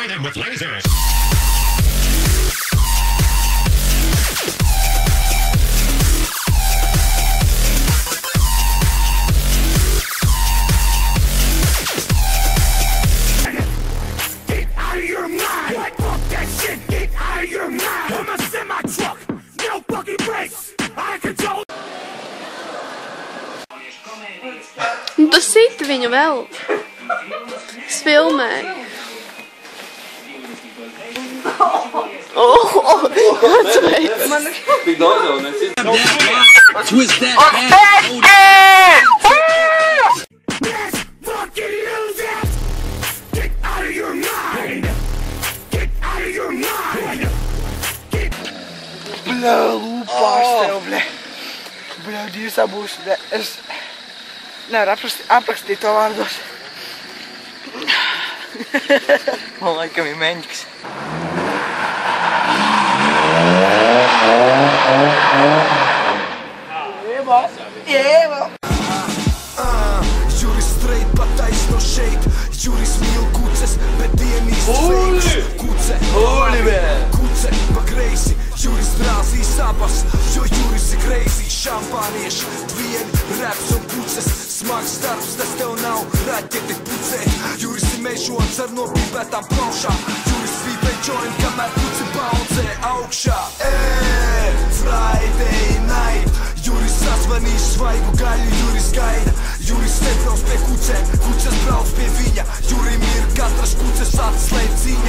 Destroy them with lasers! Get out of your mind! What? Fuck that shit! Get out of your mind! I'm a semi-truck! No fucking brakes! I control... Tu sit viņu vēl. Es filmēju. Kāds veids? Tik daudz jau necīt. Twist that ass! Let's fucking lose it! Get out of your mind! Get out of your mind! Bля, lūpās tev, bļa. Bļa, divas abūs, bļa. Es nevaru aprakstīt to vārdos. Man laikam ir meņķis. Jēba! Juris straight pataisno šeit. Juris mīl kuces, bet dienīs fakes. Kuce, kuce pa kreisi. Juris drāzīs abas, jo Juris ir crazy. Šampānieši, vieni raps un puces. Smags darbs, tas tev nav raķeti pucē. Juris ir mežots ar nopīpētām plaušām. Juris svīpē joint, kamēr puci bauncē augšā. Friday night. Juris sazvanīs svaigu gaļu, Juris gaida. Juris nebrauc pie kucēm, kuces brauc pie viņa. Jurim ir katras kuces atslēdziņa.